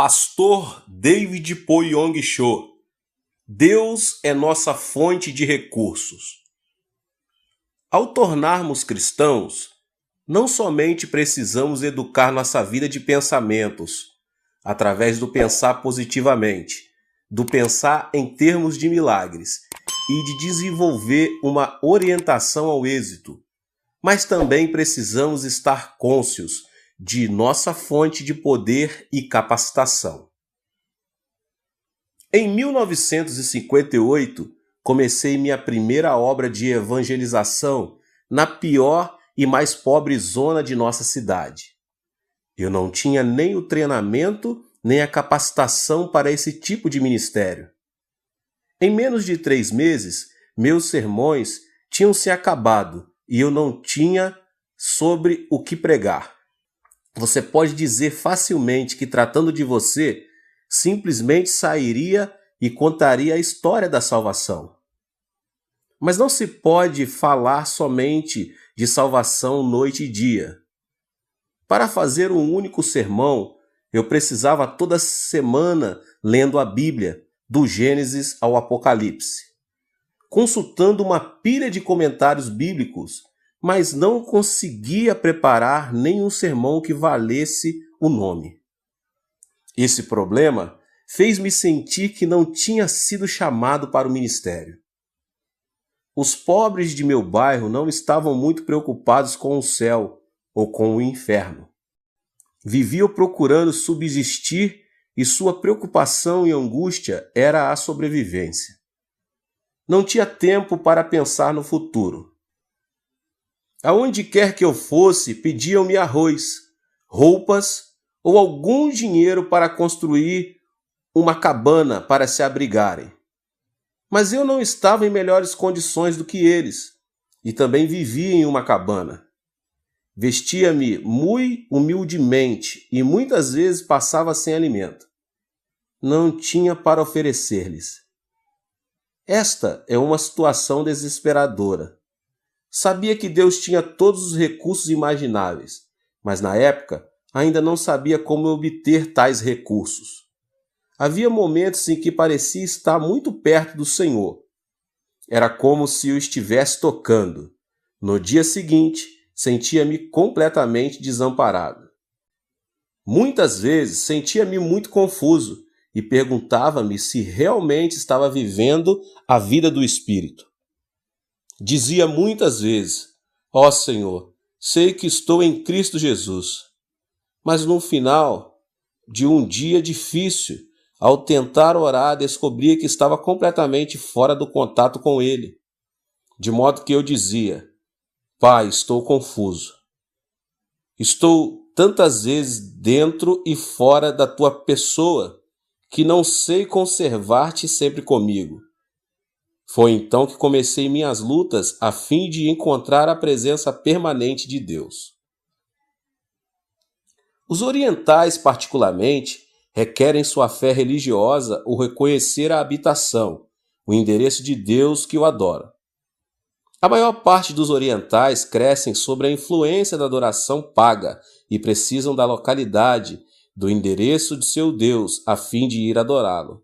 Pastor David Po-Yong Cho. Deus é nossa fonte de recursos. Ao tornarmos cristãos, não somente precisamos educar nossa vida de pensamentos, através do pensar positivamente, do pensar em termos de milagres e de desenvolver uma orientação ao êxito, mas também precisamos estar cônscios de nossa fonte de poder e capacitação. Em 1958, comecei minha primeira obra de evangelização na pior e mais pobre zona de nossa cidade. Eu não tinha nem o treinamento, nem a capacitação para esse tipo de ministério. Em menos de 3 meses, meus sermões tinham se acabado e eu não tinha sobre o que pregar. Você pode dizer facilmente que, tratando de você, simplesmente sairia e contaria a história da salvação. Mas não se pode falar somente de salvação noite e dia. Para fazer um único sermão, eu precisava toda semana lendo a Bíblia, do Gênesis ao Apocalipse, consultando uma pilha de comentários bíblicos, mas não conseguia preparar nenhum sermão que valesse o nome. Esse problema fez-me sentir que não tinha sido chamado para o ministério. Os pobres de meu bairro não estavam muito preocupados com o céu ou com o inferno. Viviam procurando subsistir e sua preocupação e angústia era a sobrevivência. Não tinha tempo para pensar no futuro. Aonde quer que eu fosse, pediam-me arroz, roupas ou algum dinheiro para construir uma cabana para se abrigarem. Mas eu não estava em melhores condições do que eles, e também vivia em uma cabana. Vestia-me muito humildemente e muitas vezes passava sem alimento. Não tinha para oferecer-lhes. Esta é uma situação desesperadora. Sabia que Deus tinha todos os recursos imagináveis, mas na época ainda não sabia como obter tais recursos. Havia momentos em que parecia estar muito perto do Senhor. Era como se o estivesse tocando. No dia seguinte, sentia-me completamente desamparado. Muitas vezes sentia-me muito confuso e perguntava-me se realmente estava vivendo a vida do Espírito. Dizia muitas vezes: ó Senhor, sei que estou em Cristo Jesus. Mas no final de um dia difícil, ao tentar orar, descobria que estava completamente fora do contato com Ele. De modo que eu dizia: Pai, estou confuso. Estou tantas vezes dentro e fora da tua pessoa que não sei conservar-te sempre comigo. Foi então que comecei minhas lutas a fim de encontrar a presença permanente de Deus. Os orientais, particularmente, requerem sua fé religiosa o reconhecer a habitação, o endereço de Deus que o adora. A maior parte dos orientais crescem sob a influência da adoração paga e precisam da localidade, do endereço de seu Deus, a fim de ir adorá-lo.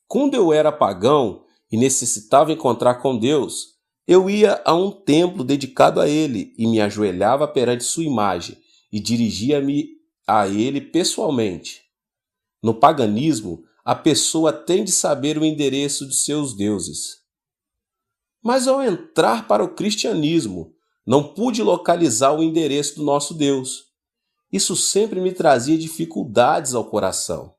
Quando eu era pagão e necessitava encontrar com Deus, eu ia a um templo dedicado a Ele e me ajoelhava perante sua imagem e dirigia-me a Ele pessoalmente. No paganismo, a pessoa tem de saber o endereço de seus deuses. Mas ao entrar para o cristianismo, não pude localizar o endereço do nosso Deus. Isso sempre me trazia dificuldades ao coração.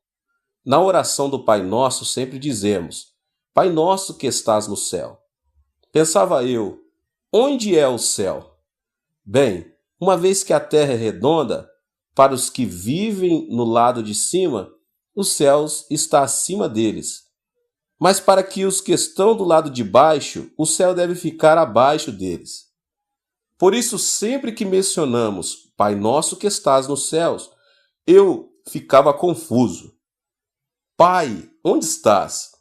Na oração do Pai Nosso sempre dizemos: Pai nosso que estás no céu. Pensava eu, onde é o céu? Bem, uma vez que a terra é redonda, para os que vivem no lado de cima, os céus está acima deles. Mas para que os que estão do lado de baixo, o céu deve ficar abaixo deles. Por isso, sempre que mencionamos Pai nosso que estás nos céus, eu ficava confuso. Pai, onde estás?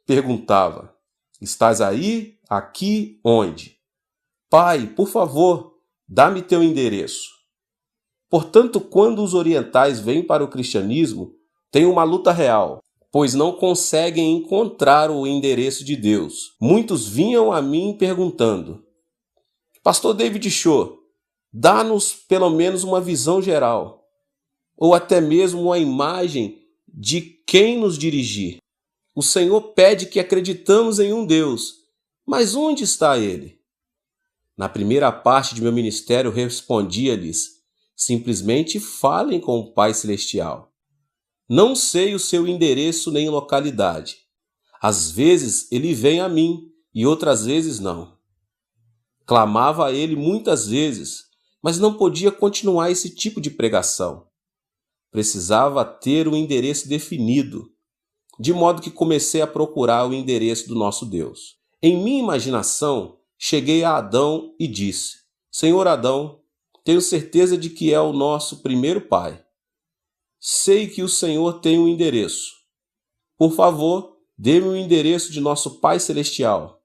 Perguntava. Estás aí? Aqui? Onde? Pai, por favor, dá-me teu endereço. Portanto, quando os orientais vêm para o cristianismo, Tem uma luta real, pois não conseguem encontrar o endereço de Deus. Muitos vinham a mim perguntando: Pastor David Cho, dá-nos pelo menos uma visão geral, ou até mesmo uma imagem de quem nos dirigir. O Senhor pede que acreditamos em um Deus, mas onde está Ele? Na primeira parte de meu ministério, respondia-lhes: simplesmente falem com o Pai Celestial. Não sei o seu endereço nem localidade. Às vezes ele vem a mim e outras vezes não. Clamava a ele muitas vezes, mas não podia continuar esse tipo de pregação. Precisava ter o endereço definido, de modo que comecei a procurar o endereço do nosso Deus. Em minha imaginação, cheguei a Adão e disse: Senhor Adão, tenho certeza de que é o nosso primeiro pai. Sei que o Senhor tem um endereço. Por favor, dê-me o endereço de nosso Pai Celestial.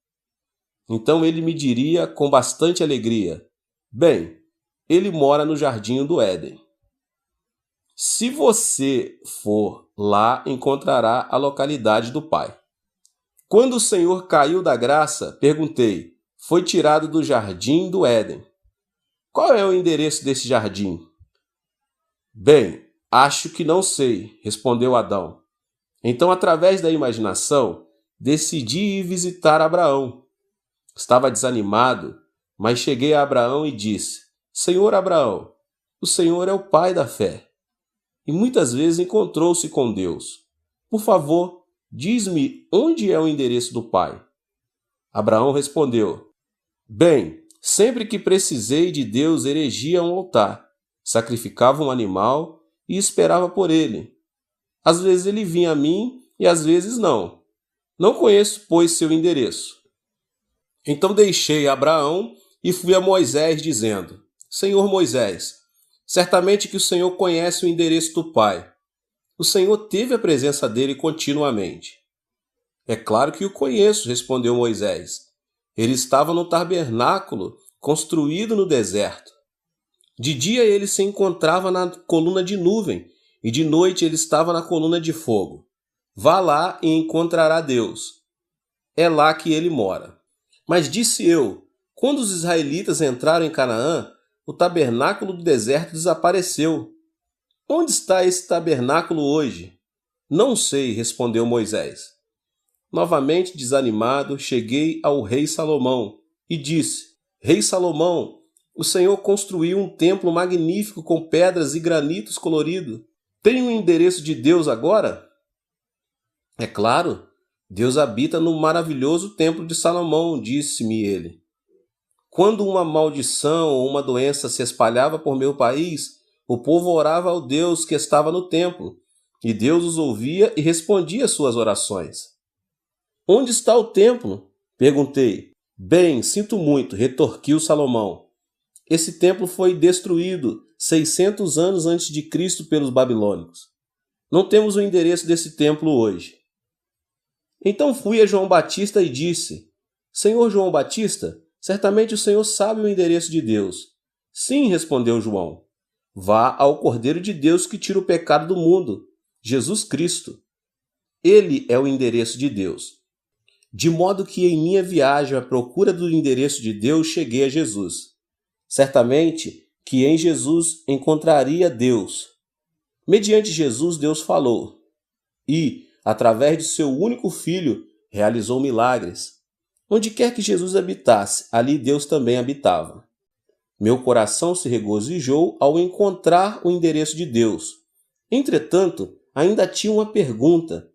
Então ele me diria com bastante alegria: bem, ele mora no Jardim do Éden. Se você for lá, encontrará a localidade do Pai. Quando o Senhor caiu da graça, perguntei: foi tirado do Jardim do Éden. Qual é o endereço desse jardim? Bem, acho que não sei, respondeu Adão. Então, através da imaginação, decidi ir visitar Abraão. Estava desanimado, mas cheguei a Abraão e disse: Senhor Abraão, o Senhor é o pai da fé. E muitas vezes encontrou-se com Deus. Por favor, diz-me onde é o endereço do pai. Abraão respondeu: bem, sempre que precisei de Deus, erigia um altar, sacrificava um animal e esperava por ele. Às vezes ele vinha a mim e às vezes não. Não conheço, pois, seu endereço. Então deixei Abraão e fui a Moisés, dizendo: Senhor Moisés, certamente que o Senhor conhece o endereço do Pai. O Senhor teve a presença dele continuamente. É claro que o conheço, respondeu Moisés. Ele estava no tabernáculo construído no deserto. De dia ele se encontrava na coluna de nuvem e de noite ele estava na coluna de fogo. Vá lá e encontrará Deus. É lá que ele mora. Mas disse eu: quando os israelitas entraram em Canaã, o tabernáculo do deserto desapareceu. Onde está esse tabernáculo hoje? Não sei, respondeu Moisés. Novamente desanimado, cheguei ao rei Salomão e disse: Rei Salomão, o Senhor construiu um templo magnífico com pedras e granitos coloridos. Tem um endereço de Deus agora? É claro, Deus habita no maravilhoso templo de Salomão, disse-me ele. Quando uma maldição ou uma doença se espalhava por meu país, o povo orava ao Deus que estava no templo, e Deus os ouvia e respondia às suas orações. Onde está o templo? Perguntei. Bem, sinto muito, retorquiu Salomão. Esse templo foi destruído 600 anos antes de Cristo pelos babilônicos. Não temos o endereço desse templo hoje. Então fui a João Batista e disse: Senhor João Batista, certamente o Senhor sabe o endereço de Deus. Sim, respondeu João. Vá ao Cordeiro de Deus que tira o pecado do mundo, Jesus Cristo. Ele é o endereço de Deus. De modo que em minha viagem à procura do endereço de Deus cheguei a Jesus. Certamente que em Jesus encontraria Deus. Mediante Jesus, Deus falou. E, através de seu único Filho, realizou milagres. Onde quer que Jesus habitasse, ali Deus também habitava. Meu coração se regozijou ao encontrar o endereço de Deus. Entretanto, ainda tinha uma pergunta.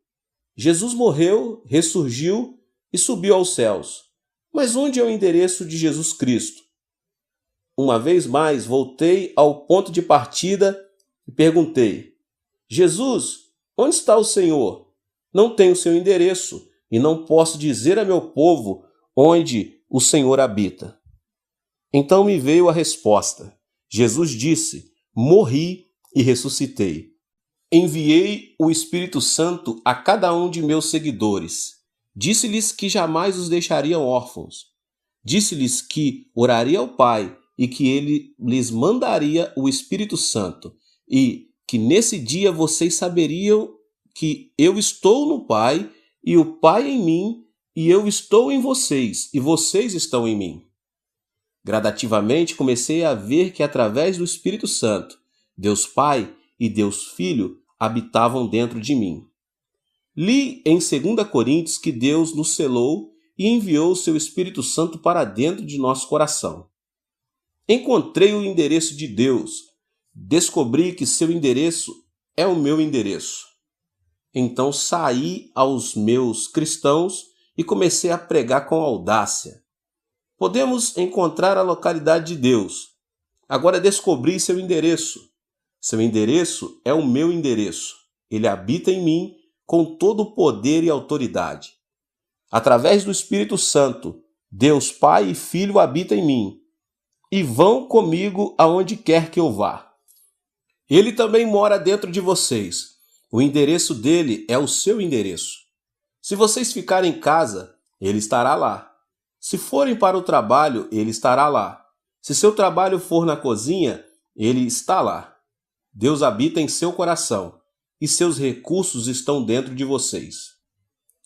Jesus morreu, ressurgiu e subiu aos céus. Mas onde é o endereço de Jesus Cristo? Uma vez mais, voltei ao ponto de partida e perguntei: Jesus, onde está o Senhor? Não tenho seu endereço e não posso dizer a meu povo onde o Senhor habita. Então me veio a resposta. Jesus disse: morri e ressuscitei. Enviei o Espírito Santo a cada um de meus seguidores. Disse-lhes que jamais os deixaria órfãos. Disse-lhes que oraria ao Pai e que ele lhes mandaria o Espírito Santo e que nesse dia vocês saberiam que eu estou no Pai e o Pai em mim e eu estou em vocês e vocês estão em mim. Gradativamente comecei a ver que através do Espírito Santo, Deus Pai e Deus Filho habitavam dentro de mim. Li em 2 Coríntios que Deus nos selou e enviou o seu Espírito Santo para dentro de nosso coração. Encontrei o endereço de Deus. Descobri que seu endereço é o meu endereço. Então saí aos meus cristãos e comecei a pregar com audácia. Podemos encontrar a localidade de Deus. Agora descobri seu endereço. Seu endereço é o meu endereço. Ele habita em mim com todo o poder e autoridade. Através do Espírito Santo, Deus Pai e Filho habitam em mim e vão comigo aonde quer que eu vá. Ele também mora dentro de vocês. O endereço dele é o seu endereço. Se vocês ficarem em casa, ele estará lá. Se forem para o trabalho, ele estará lá. Se seu trabalho for na cozinha, ele está lá. Deus habita em seu coração e seus recursos estão dentro de vocês.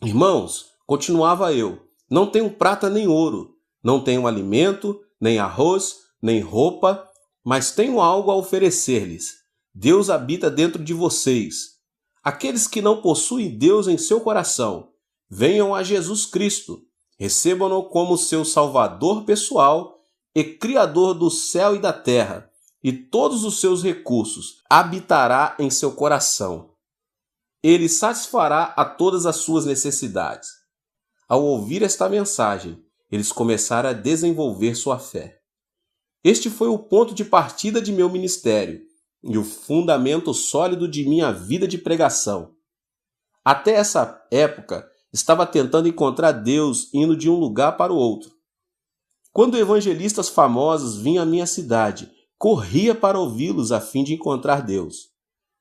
Irmãos, continuava eu, não tenho prata nem ouro, não tenho alimento, nem arroz, nem roupa, mas tenho algo a oferecer-lhes. Deus habita dentro de vocês. Aqueles que não possuem Deus em seu coração, venham a Jesus Cristo, recebam-no como seu Salvador pessoal e Criador do céu e da terra, e todos os seus recursos habitará em seu coração. Ele satisfará a todas as suas necessidades. Ao ouvir esta mensagem, eles começaram a desenvolver sua fé. Este foi o ponto de partida de meu ministério e o fundamento sólido de minha vida de pregação. Até essa época, estava tentando encontrar Deus indo de um lugar para o outro. Quando evangelistas famosos vinham à minha cidade, corria para ouvi-los a fim de encontrar Deus.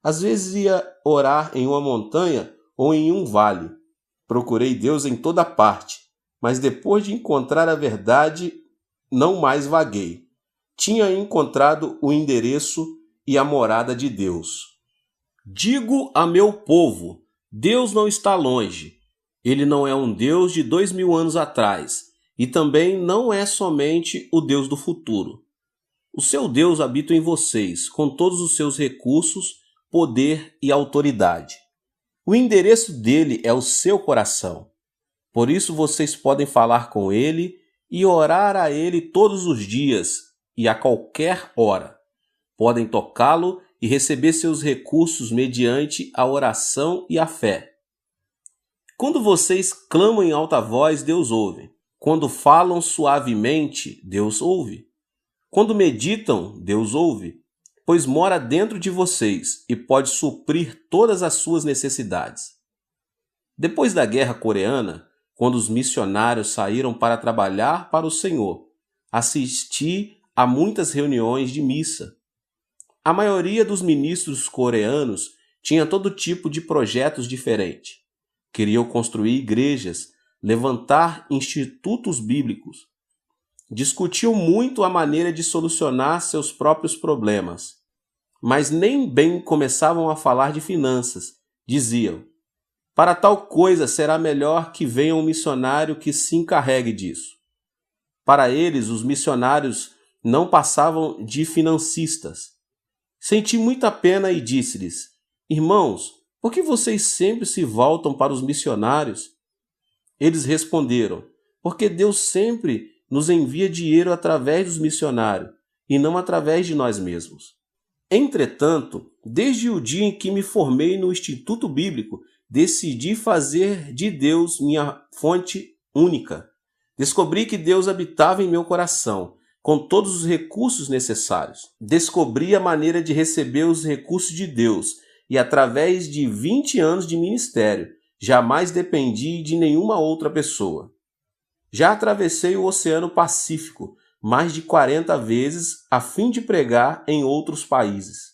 Às vezes ia orar em uma montanha ou em um vale. Procurei Deus em toda parte, mas depois de encontrar a verdade, não mais vaguei. Tinha encontrado o endereço e a morada de Deus. Digo a meu povo, Deus não está longe. Ele não é um Deus de 2000 anos atrás e também não é somente o Deus do futuro. O seu Deus habita em vocês, com todos os seus recursos, poder e autoridade. O endereço dele é o seu coração. Por isso vocês podem falar com ele e orar a ele todos os dias e a qualquer hora. Podem tocá-lo e receber seus recursos mediante a oração e a fé. Quando vocês clamam em alta voz, Deus ouve. Quando falam suavemente, Deus ouve. Quando meditam, Deus ouve, pois mora dentro de vocês e pode suprir todas as suas necessidades. Depois da Guerra Coreana, quando os missionários saíram para trabalhar para o Senhor, assisti a muitas reuniões de missa. A maioria dos ministros coreanos tinha todo tipo de projetos diferentes. Queriam construir igrejas, levantar institutos bíblicos. Discutiam muito a maneira de solucionar seus próprios problemas, mas nem bem começavam a falar de finanças. Diziam: para tal coisa será melhor que venha um missionário que se encarregue disso. Para eles, os missionários não passavam de financistas. Senti muita pena e disse-lhes: irmãos, por que vocês sempre se voltam para os missionários? Eles responderam: porque Deus sempre nos envia dinheiro através dos missionários e não através de nós mesmos. Entretanto, desde o dia em que me formei no Instituto Bíblico, decidi fazer de Deus minha fonte única. Descobri que Deus habitava em meu coração, com todos os recursos necessários. Descobri a maneira de receber os recursos de Deus e, através de 20 anos de ministério, jamais dependi de nenhuma outra pessoa. Já atravessei o Oceano Pacífico mais de 40 vezes a fim de pregar em outros países.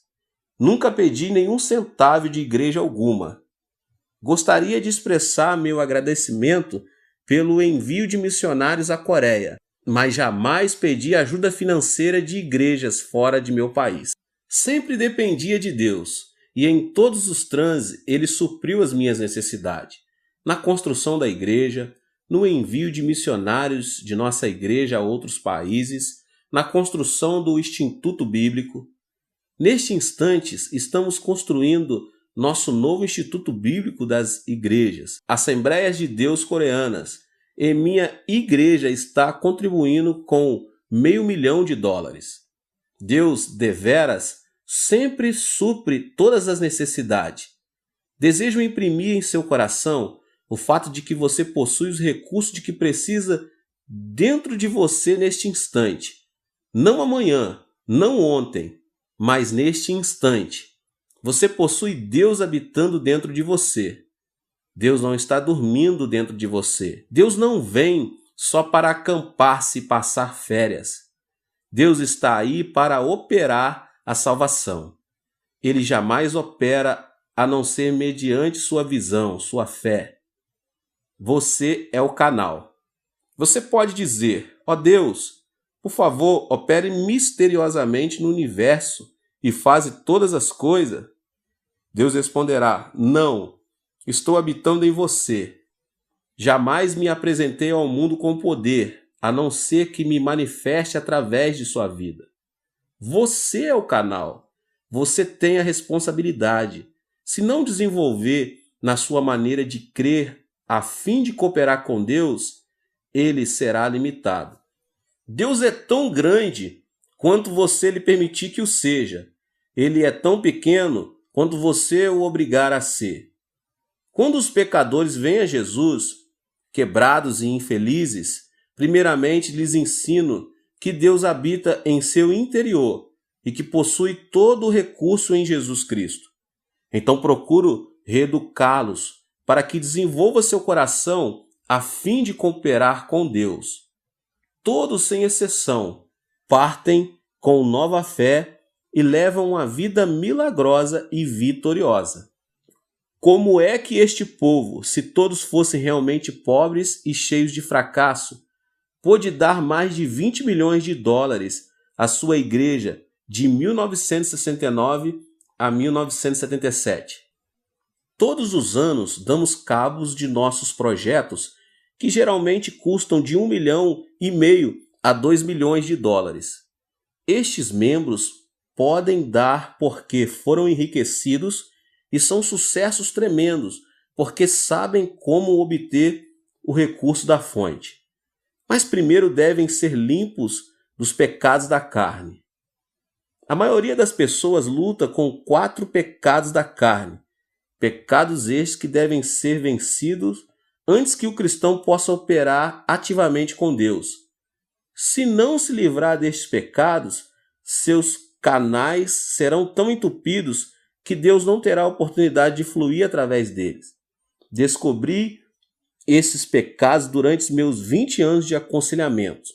Nunca pedi nenhum centavo de igreja alguma. Gostaria de expressar meu agradecimento pelo envio de missionários à Coreia, mas jamais pedi ajuda financeira de igrejas fora de meu país. Sempre dependia de Deus e em todos os transes ele supriu as minhas necessidades. Na construção da igreja, no envio de missionários de nossa igreja a outros países, na construção do Instituto Bíblico. Neste instante, estamos construindo nosso novo Instituto Bíblico das Igrejas, Assembleias de Deus Coreanas, e minha igreja está contribuindo com $500 mil. Deus, deveras, sempre supre todas as necessidades. Desejo imprimir em seu coração o fato de que você possui os recursos de que precisa dentro de você neste instante. Não amanhã, não ontem, mas neste instante. Você possui Deus habitando dentro de você. Deus não está dormindo dentro de você. Deus não vem só para acampar-se e passar férias. Deus está aí para operar a salvação. Ele jamais opera a não ser mediante sua visão, sua fé. Você é o canal. Você pode dizer: ó Deus, por favor, opere misteriosamente no universo e faze todas as coisas. Deus responderá: não, estou habitando em você. Jamais me apresentei ao mundo com poder, a não ser que me manifeste através de sua vida. Você é o canal. Você tem a responsabilidade. Se não desenvolver na sua maneira de crer a fim de cooperar com Deus, ele será limitado. Deus é tão grande quanto você lhe permitir que o seja. Ele é tão pequeno quanto você o obrigar a ser. Quando os pecadores vêm a Jesus, quebrados e infelizes, primeiramente lhes ensino que Deus habita em seu interior e que possui todo o recurso em Jesus Cristo. Então procuro reeducá-los para que desenvolva seu coração a fim de cooperar com Deus. Todos, sem exceção, partem com nova fé e levam uma vida milagrosa e vitoriosa. Como é que este povo, se todos fossem realmente pobres e cheios de fracasso, pôde dar mais de $20 milhões à sua igreja de 1969 a 1977? Todos os anos damos cabos de nossos projetos que geralmente custam de $1,5 milhão a $2 milhões. Estes membros podem dar porque foram enriquecidos e são sucessos tremendos porque sabem como obter o recurso da fonte. Mas primeiro devem ser limpos dos pecados da carne. A maioria das pessoas luta com 4 pecados da carne, pecados estes que devem ser vencidos antes que o cristão possa operar ativamente com Deus. Se não se livrar destes pecados, seus canais serão tão entupidos que Deus não terá oportunidade de fluir através deles. Descobri esses pecados durante meus 20 anos de aconselhamento.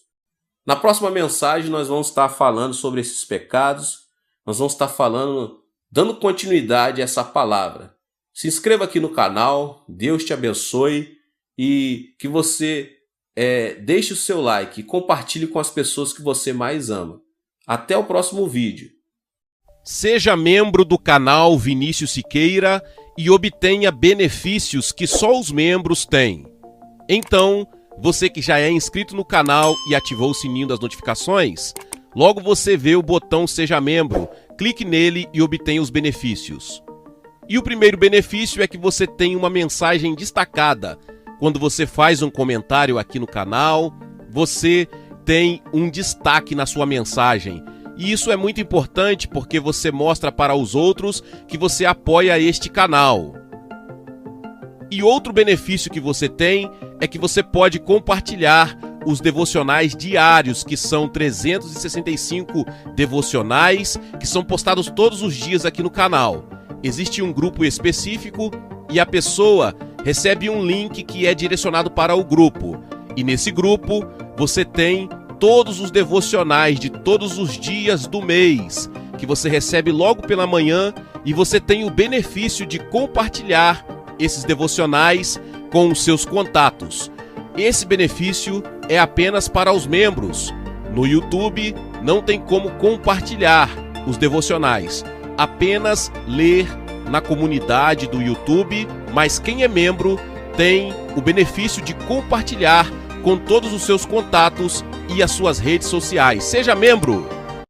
Na próxima mensagem nós vamos estar falando sobre esses pecados, nós vamos estar falando, dando continuidade a essa palavra. Se inscreva aqui no canal, Deus te abençoe e que você deixe o seu like e compartilhe com as pessoas que você mais ama. Até o próximo vídeo. Seja membro do canal Vinícius Siqueira e obtenha benefícios que só os membros têm. Então, você que já é inscrito no canal e ativou o sininho das notificações, logo você vê o botão Seja Membro, clique nele e obtenha os benefícios. E o primeiro benefício é que você tem uma mensagem destacada. Quando você faz um comentário aqui no canal, você tem um destaque na sua mensagem. E isso é muito importante porque você mostra para os outros que você apoia este canal. E outro benefício que você tem é que você pode compartilhar os devocionais diários, que são 365 devocionais, que são postados todos os dias aqui no canal. Existe um grupo específico e a pessoa recebe um link que é direcionado para o grupo. E nesse grupo você tem todos os devocionais de todos os dias do mês, que você recebe logo pela manhã, e você tem o benefício de compartilhar esses devocionais com os seus contatos. Esse benefício é apenas para os membros. No YouTube não tem como compartilhar os devocionais, apenas ler na comunidade do YouTube, mas quem é membro tem o benefício de compartilhar com todos os seus contatos e as suas redes sociais. Seja membro!